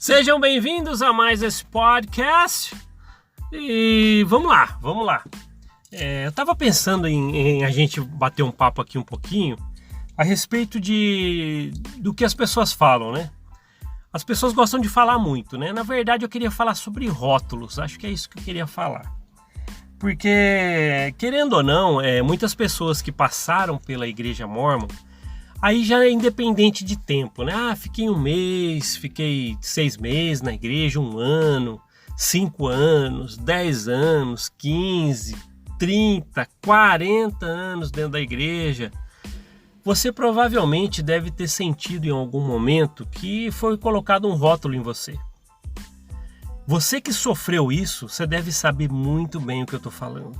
Sejam bem-vindos a mais esse podcast e vamos lá. Eu estava pensando em a gente bater um papo aqui um pouquinho a respeito do que as pessoas falam, né? As pessoas gostam de falar muito, né? Na verdade, eu queria falar sobre rótulos, acho que é isso que eu queria falar. Porque, querendo ou não, muitas pessoas que passaram pela Igreja Mórmon, aí já é independente de tempo, né? Fiquei 1 mês, fiquei 6 meses na igreja, 1 ano, 5 anos, 10 anos, 15, 30, 40 anos dentro da igreja. Você provavelmente deve ter sentido em algum momento que foi colocado um rótulo em você. Você que sofreu isso, você deve saber muito bem o que eu estou falando.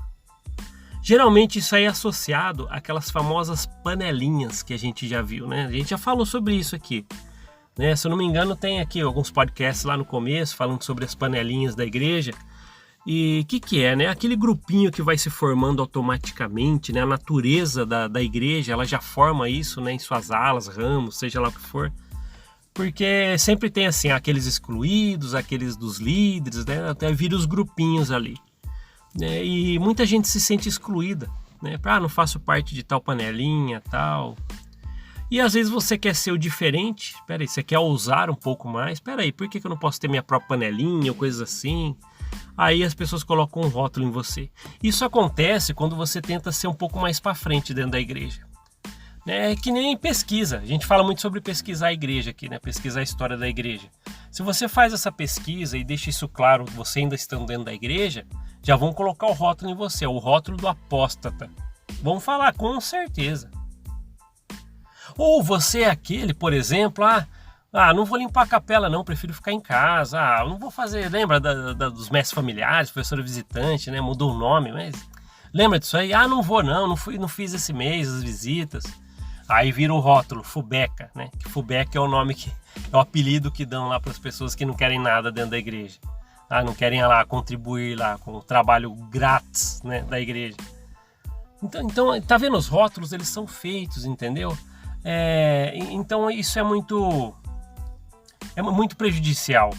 Geralmente isso aí é associado àquelas famosas panelinhas que a gente já viu, né? A gente já falou sobre isso aqui, né? Se eu não me engano, tem aqui alguns podcasts lá no começo falando sobre as panelinhas da igreja. E o que é, né? Aquele grupinho que vai se formando automaticamente, né? A natureza da igreja, ela já forma isso, né? Em suas alas, ramos, seja lá o que for. Porque sempre tem assim, aqueles excluídos, aqueles dos líderes, né? Até vira os grupinhos ali. E muita gente se sente excluída, né? Não faço parte de tal panelinha, tal. E às vezes você quer ser o diferente, você quer ousar um pouco mais, por que eu não posso ter minha própria panelinha ou coisas assim? Aí as pessoas colocam um rótulo em você. Isso acontece quando você tenta ser um pouco mais para frente dentro da igreja. É que nem pesquisa, a gente fala muito sobre pesquisar a igreja aqui, né? Pesquisar a história da igreja. Se você faz essa pesquisa e deixa isso claro, você ainda estando dentro da igreja, já vão colocar o rótulo em você, o rótulo do apóstata. Vão falar, com certeza. Ou você é aquele, por exemplo, não vou limpar a capela não, prefiro ficar em casa. Não vou fazer, lembra dos mestres familiares, professora visitante, né? Mudou o nome, mas lembra disso aí? Não vou não fiz esse mês as visitas. Aí vira o rótulo, Fubeca, né? Que Fubeca é o nome é o apelido que dão lá para as pessoas que não querem nada dentro da igreja. Não querem lá contribuir lá com o trabalho grátis, né, da igreja. Então, tá vendo? Os rótulos, eles são feitos, entendeu? Então isso é muito prejudicial.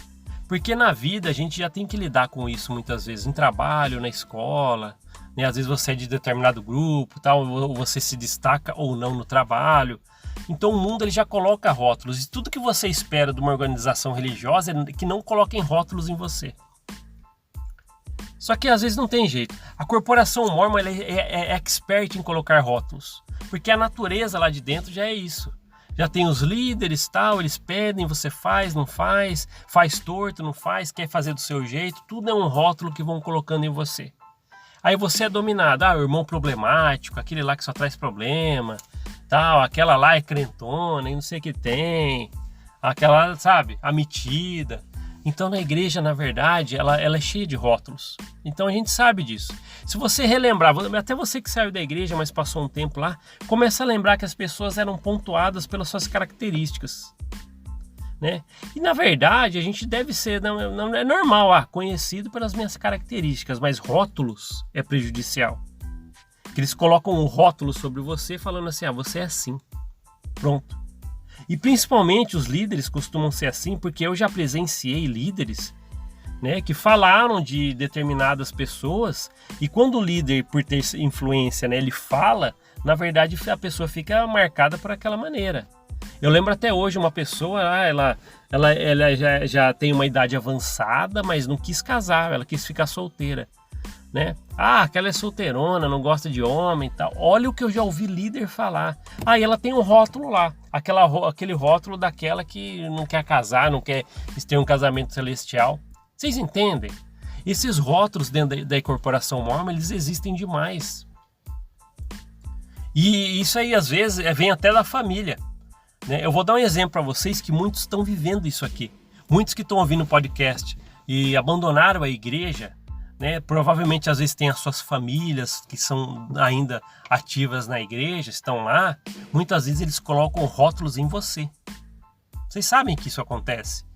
Porque na vida a gente já tem que lidar com isso muitas vezes, em trabalho, na escola, né? Às vezes você é de determinado grupo, tal, ou você se destaca ou não no trabalho. Então o mundo ele já coloca rótulos, e tudo que você espera de uma organização religiosa é que não coloquem rótulos em você. Só que às vezes não tem jeito. A corporação Mórmon é expert em colocar rótulos, porque a natureza lá de dentro já é isso. Já tem os líderes, tal, eles pedem, você faz, não faz, faz torto, não faz, quer fazer do seu jeito, tudo é um rótulo que vão colocando em você. Aí você é dominado, o irmão problemático, aquele lá que só traz problema, tal, aquela lá é crentona e não sei o que tem, aquela, sabe, a metida. Então na igreja, na verdade, ela é cheia de rótulos. Então a gente sabe disso. Se você relembrar, até você que saiu da igreja, mas passou um tempo lá, começa a lembrar que as pessoas eram pontuadas pelas suas características, né? E na verdade a gente deve ser, não é normal, conhecido pelas minhas características, mas rótulos é prejudicial. Que eles colocam um rótulo sobre você falando assim, você é assim, pronto. E principalmente os líderes costumam ser assim, porque eu já presenciei líderes, né, que falaram de determinadas pessoas, e quando o líder, por ter influência, né, ele fala, na verdade a pessoa fica marcada por aquela maneira. Eu lembro até hoje uma pessoa, ela já tem uma idade avançada, mas não quis casar, ela quis ficar solteira, né? Aquela é solteirona, não gosta de homem e tal. Olha o que eu já ouvi líder falar. E ela tem um rótulo lá, aquele rótulo daquela que não quer casar, não quer ter um casamento celestial. Vocês entendem? Esses rótulos dentro da corporação Mórmon, eles existem demais. E isso aí às vezes vem até da família, né? Eu vou dar um exemplo para vocês que muitos estão vivendo isso aqui. Muitos que estão ouvindo o podcast e abandonaram a igreja, né? Provavelmente às vezes tem as suas famílias que são ainda ativas na igreja, estão lá. Muitas vezes eles colocam rótulos em você. Vocês sabem que isso acontece.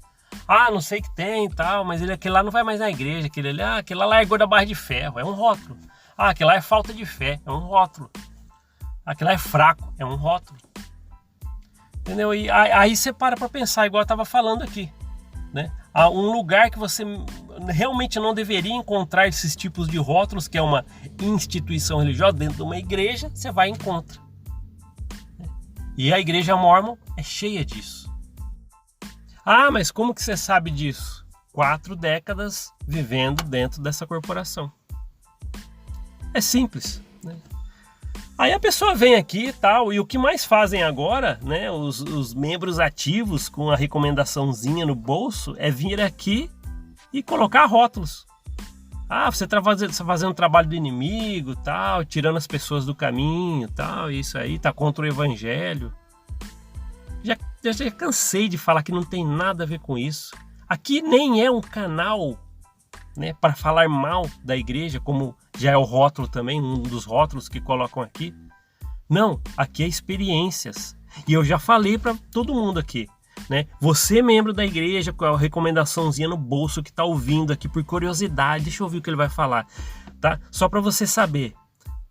Não sei que tem e tal, mas aquele lá não vai mais na igreja, aquele lá largou da barra de ferro, é um rótulo. Aquele lá é falta de fé, é um rótulo. Aquele lá é fraco, é um rótulo. Entendeu? E aí você para pensar, igual eu estava falando aqui. né? Há um lugar que você realmente não deveria encontrar esses tipos de rótulos, que é uma instituição religiosa, dentro de uma igreja, você vai e encontra. E a igreja mórmon é cheia disso. Ah, mas como que você sabe disso? 4 décadas vivendo dentro dessa corporação. É simples, né? Aí a pessoa vem aqui e tal, e o que mais fazem agora, né, os membros ativos com a recomendaçãozinha no bolso, é vir aqui e colocar rótulos. Ah, você está fazendo trabalho do inimigo, tal, tirando as pessoas do caminho, tal, isso aí, tá contra o evangelho. Já cansei de falar que não tem nada a ver com isso. Aqui nem é um canal, né, para falar mal da igreja, como já é o rótulo também, um dos rótulos que colocam aqui. Não, aqui é experiências. E eu já falei para todo mundo aqui, né? Você, membro da igreja, com a recomendaçãozinha no bolso que está ouvindo aqui por curiosidade, deixa eu ouvir o que ele vai falar, tá? Só para você saber,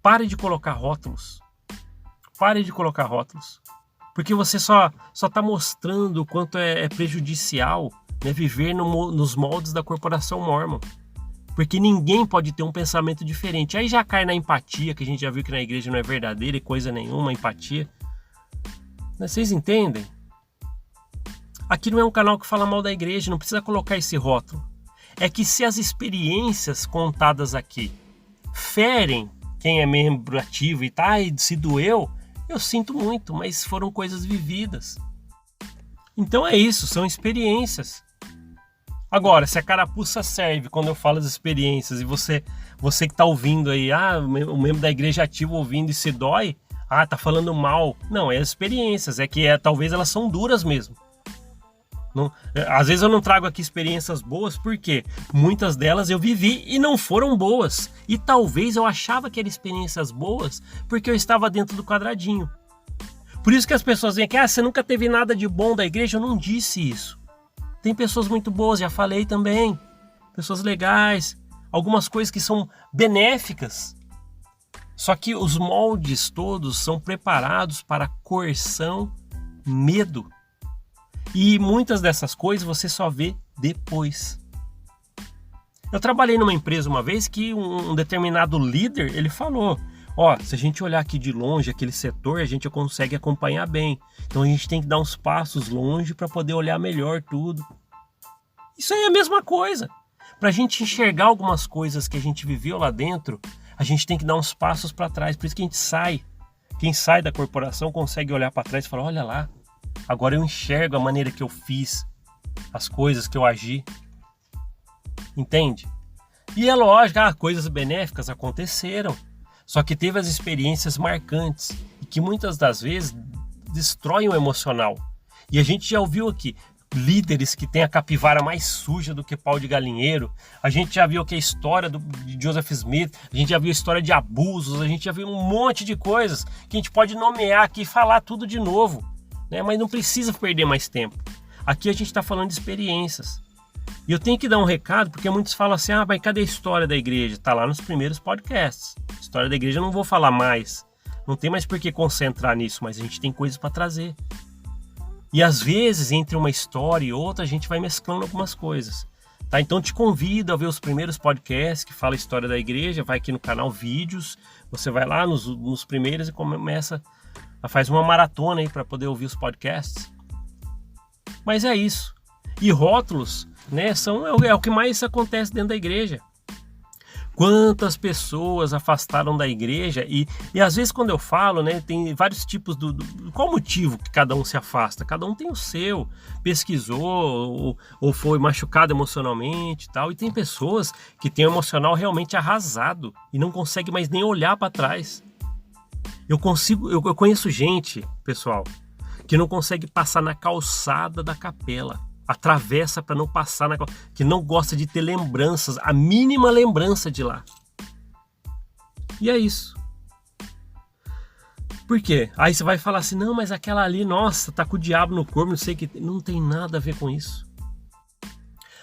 pare de colocar rótulos. Pare de colocar rótulos. Porque você só está mostrando o quanto é prejudicial, né, viver nos moldes da corporação mórmon. Porque ninguém pode ter um pensamento diferente. Aí já cai na empatia, que a gente já viu que na igreja não é verdadeira e coisa nenhuma, empatia. Vocês entendem? Aqui não é um canal que fala mal da igreja, não precisa colocar esse rótulo. É que se as experiências contadas aqui ferem quem é membro ativo e tá, e se doeu, eu sinto muito, mas foram coisas vividas. Então é isso, são experiências. Agora, se a carapuça serve quando eu falo das experiências e você que está ouvindo aí, o membro da igreja ativo ouvindo e se dói, tá falando mal. Não, é as experiências, talvez elas são duras mesmo. Não, às vezes eu não trago aqui experiências boas, porque muitas delas eu vivi e não foram boas. E talvez eu achava que eram experiências boas porque eu estava dentro do quadradinho. Por isso que as pessoas vêm aqui, você nunca teve nada de bom da igreja. Eu não disse isso. Tem pessoas muito boas, já falei também. Pessoas legais, algumas coisas que são benéficas. Só que os moldes todos são preparados para coerção, medo. E muitas dessas coisas você só vê depois. Eu trabalhei numa empresa uma vez que um determinado líder, ele falou: se a gente olhar aqui de longe aquele setor, a gente consegue acompanhar bem. Então a gente tem que dar uns passos longe para poder olhar melhor tudo. Isso aí é a mesma coisa. Para a gente enxergar algumas coisas que a gente viveu lá dentro, a gente tem que dar uns passos para trás. Por isso que a gente sai. Quem sai da corporação consegue olhar para trás e falar: olha lá, agora eu enxergo a maneira que eu fiz, as coisas que eu agi. Entende? E é lógico, coisas benéficas aconteceram. Só que teve as experiências marcantes e que muitas das vezes destroem o emocional. E a gente já ouviu aqui líderes que têm a capivara mais suja do que pau de galinheiro. A gente já viu aqui a história de Joseph Smith, a gente já viu a história de abusos, a gente já viu um monte de coisas que a gente pode nomear aqui e falar tudo de novo, né? Mas não precisa perder mais tempo. Aqui a gente está falando de experiências. E eu tenho que dar um recado, porque muitos falam assim: mas cadê a história da igreja? Está lá nos primeiros podcasts. História da igreja eu não vou falar mais. Não tem mais por que concentrar nisso, mas a gente tem coisas para trazer. E às vezes, entre uma história e outra, a gente vai mesclando algumas coisas. Tá? Então te convido a ver os primeiros podcasts que falam a história da igreja. Vai aqui no canal Vídeos. Você vai lá nos primeiros e faz uma maratona aí para poder ouvir os podcasts. Mas é isso. E rótulos, né, é o que mais acontece dentro da igreja. Quantas pessoas afastaram da igreja e às vezes quando eu falo, né, tem vários tipos qual motivo que cada um se afasta? Cada um tem o seu, pesquisou ou foi machucado emocionalmente e tal. E tem pessoas que têm o emocional realmente arrasado e não consegue mais nem olhar para trás. Eu conheço gente, pessoal, que não consegue passar na calçada da capela. Atravessa para não passar que não gosta de ter lembranças, a mínima lembrança de lá. E é isso. Por quê? Aí você vai falar assim: não, mas aquela ali, nossa, tá com o diabo no corpo, não sei o que. Não tem nada a ver com isso.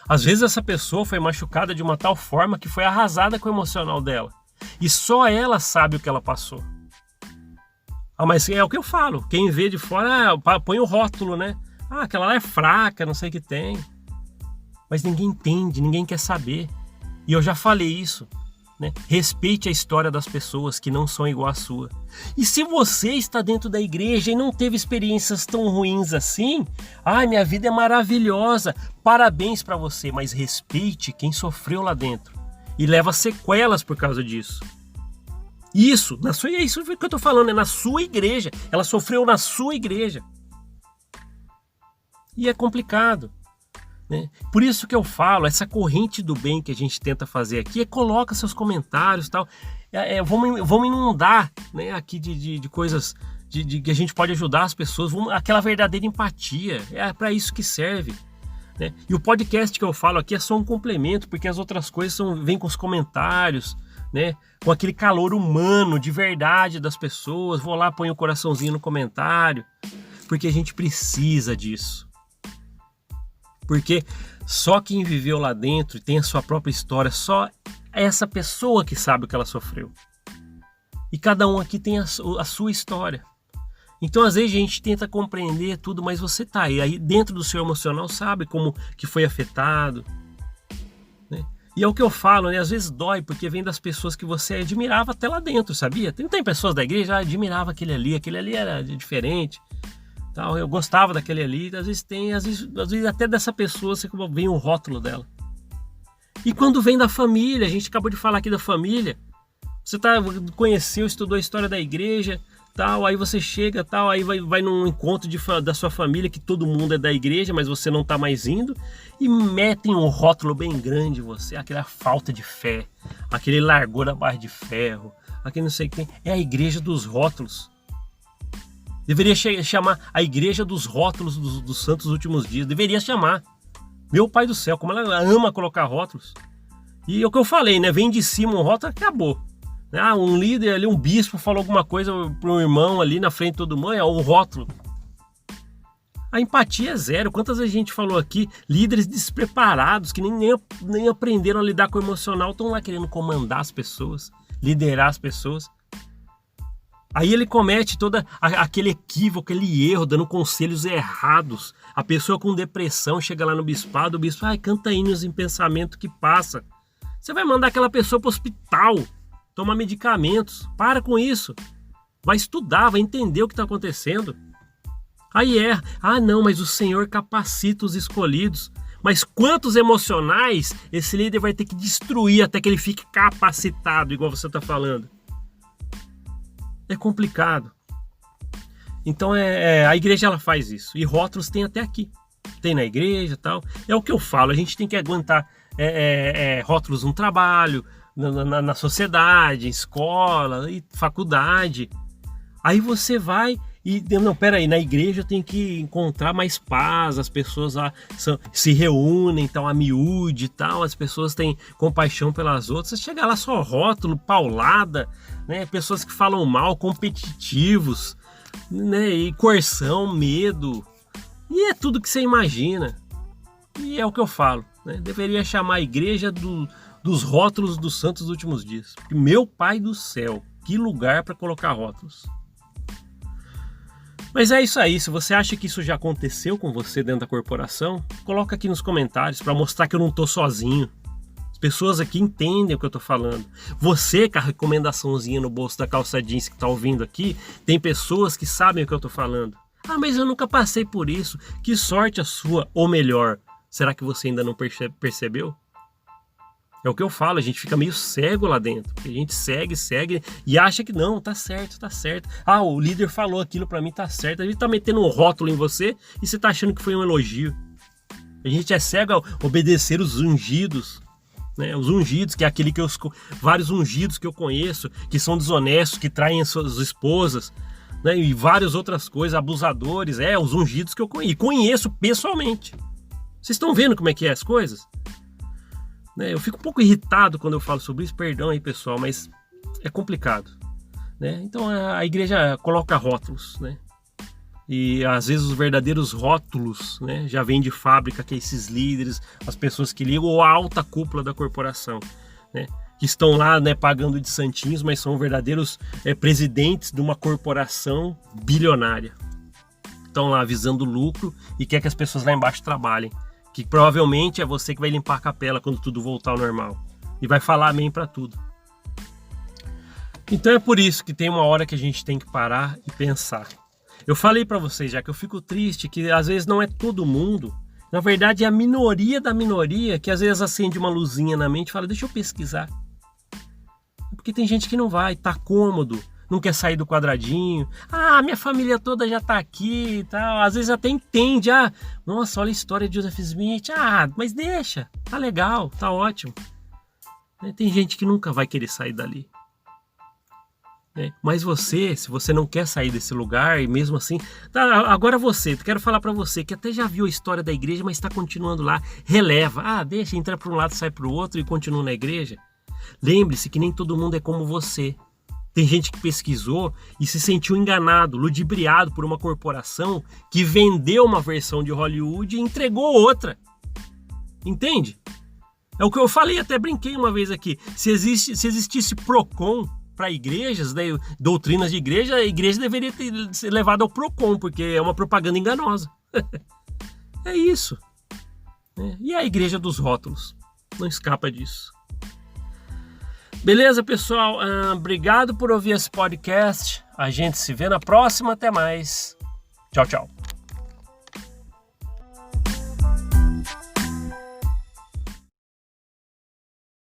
Às vezes essa pessoa foi machucada de uma tal forma que foi arrasada com o emocional dela. E só ela sabe o que ela passou. Mas é o que eu falo. Quem vê de fora, põe o rótulo, né? Aquela lá é fraca, não sei o que tem. Mas ninguém entende, ninguém quer saber. E eu já falei isso, né? Respeite a história das pessoas que não são igual à sua. E se você está dentro da igreja e não teve experiências tão ruins assim, minha vida é maravilhosa, parabéns para você, mas respeite quem sofreu lá dentro e leva sequelas por causa disso. Isso que eu estou falando, é na sua igreja. Ela sofreu na sua igreja. E é complicado, né? Por isso que eu falo, essa corrente do bem que a gente tenta fazer aqui coloca seus comentários e tal. Vamos inundar, né, aqui de coisas de que a gente pode ajudar as pessoas, aquela verdadeira empatia. É para isso que serve, né? E o podcast que eu falo aqui é só um complemento, porque as outras coisas vêm com os comentários, né, com aquele calor humano de verdade das pessoas. Vou lá, ponho o coraçãozinho no comentário, porque a gente precisa disso. Porque só quem viveu lá dentro e tem a sua própria história, só essa pessoa que sabe o que ela sofreu. E cada um aqui tem a sua história. Então às vezes a gente tenta compreender tudo, mas você tá aí dentro do seu emocional, sabe como que foi afetado, né? E é o que eu falo, né? Às vezes dói, porque vem das pessoas que você admirava até lá dentro, sabia? Tem pessoas da igreja, admirava aquele ali era diferente. Eu gostava daquele ali. Às vezes até dessa pessoa você vem um rótulo dela. E quando vem da família, a gente acabou de falar aqui da família, você conheceu, estudou a história da igreja, tal, aí você chega, tal, aí vai num encontro da sua família, que todo mundo é da igreja, mas você não está mais indo, e metem um rótulo bem grande em você, aquela falta de fé, aquele largou da barra de ferro, aquele não sei o que. É a igreja dos rótulos. Deveria chamar a igreja dos rótulos dos santos últimos dias. Deveria chamar. Meu pai do céu, como ela ama colocar rótulos. E é o que eu falei, né? Vem de cima um rótulo, acabou. Um líder ali, um bispo falou alguma coisa para um irmão ali na frente de todo mundo, o rótulo. A empatia é zero. Quantas vezes a gente falou aqui, líderes despreparados, que nem aprenderam a lidar com o emocional, estão lá querendo comandar as pessoas, liderar as pessoas. Aí ele comete todo aquele equívoco, aquele erro, dando conselhos errados. A pessoa com depressão chega lá no bispado, o bispo, canta hinos em pensamento que passa. Você vai mandar aquela pessoa para o hospital, tomar medicamentos. Para com isso. Vai estudar, vai entender o que está acontecendo. Aí não, mas o Senhor capacita os escolhidos. Mas quantos emocionais esse líder vai ter que destruir até que ele fique capacitado, igual você está falando? É complicado. Então a igreja ela faz isso. E rótulos tem até aqui. Tem na igreja e tal. É o que eu falo. A gente tem que aguentar rótulos no trabalho, na sociedade, escola, e faculdade. Aí você vai e... Não, peraí, na igreja eu tenho que encontrar mais paz. As pessoas lá se reúnem, tal, a miúde e tal. As pessoas têm compaixão pelas outras. Você chega lá só rótulo, paulada, né? Pessoas que falam mal, competitivos, né? E coerção, medo. E é tudo que você imagina. E é o que eu falo, né? Deveria chamar a igreja dos rótulos dos santos dos últimos dias. Porque, meu pai do céu, que lugar para colocar rótulos. Mas é isso aí. Se você acha que isso já aconteceu com você dentro da corporação, coloca aqui nos comentários para mostrar que eu não estou sozinho. As pessoas aqui entendem o que eu estou falando. Você com a recomendaçãozinha no bolso da calça jeans que está ouvindo aqui, tem pessoas que sabem o que eu estou falando. Mas eu nunca passei por isso. Que sorte a sua, ou melhor, será que você ainda não percebeu? É o que eu falo, a gente fica meio cego lá dentro. A gente segue e acha que não, tá certo. O líder falou aquilo pra mim, tá certo. A gente tá metendo um rótulo em você e você tá achando que foi um elogio. A gente é cego ao obedecer os ungidos, né? Os ungidos, que é aquele que vários ungidos que eu conheço, que são desonestos, que traem as suas esposas, né? E várias outras coisas, abusadores, os ungidos que eu conheço pessoalmente. Vocês estão vendo como é que é as coisas? Eu fico um pouco irritado quando eu falo sobre isso, perdão aí pessoal, mas é complicado, né? Então a igreja coloca rótulos, né? E às vezes os verdadeiros rótulos, né, já vêm de fábrica, que é esses líderes, as pessoas que ligam, ou a alta cúpula da corporação, né? Que estão lá, né, pagando de santinhos, mas são verdadeiros presidentes de uma corporação bilionária. Estão lá visando lucro e quer que as pessoas lá embaixo trabalhem. que provavelmente é você que vai limpar a capela quando tudo voltar ao normal e vai falar amém para tudo. Então é por isso que tem uma hora que a gente tem que parar e pensar. Eu falei para vocês já que eu fico triste que às vezes não é todo mundo, na verdade é a minoria da minoria que às vezes acende uma luzinha na mente e fala, deixa eu pesquisar. Porque tem gente que não vai, tá cômodo, não quer sair do quadradinho. Ah, minha família toda já tá aqui e tal. Às vezes até entende, nossa, olha a história de Joseph Smith. Mas deixa, tá legal, tá ótimo. Tem gente que nunca vai querer sair dali. Mas você, se você não quer sair desse lugar, e mesmo assim, agora quero falar para você que até já viu a história da igreja, mas está continuando lá, releva, deixa, entra para um lado, sai para o outro e continua na igreja. Lembre-se que nem todo mundo é como você. Tem gente que pesquisou e se sentiu enganado, ludibriado por uma corporação que vendeu uma versão de Hollywood e entregou outra. Entende? É o que eu falei, até brinquei uma vez aqui. Se existisse PROCON para igrejas, doutrinas de igreja, a igreja deveria ter ser levada ao PROCON, porque é uma propaganda enganosa. É isso. E a igreja dos rótulos? Não escapa disso. Beleza, pessoal? Obrigado por ouvir esse podcast. A gente se vê na próxima. Até mais. Tchau, tchau.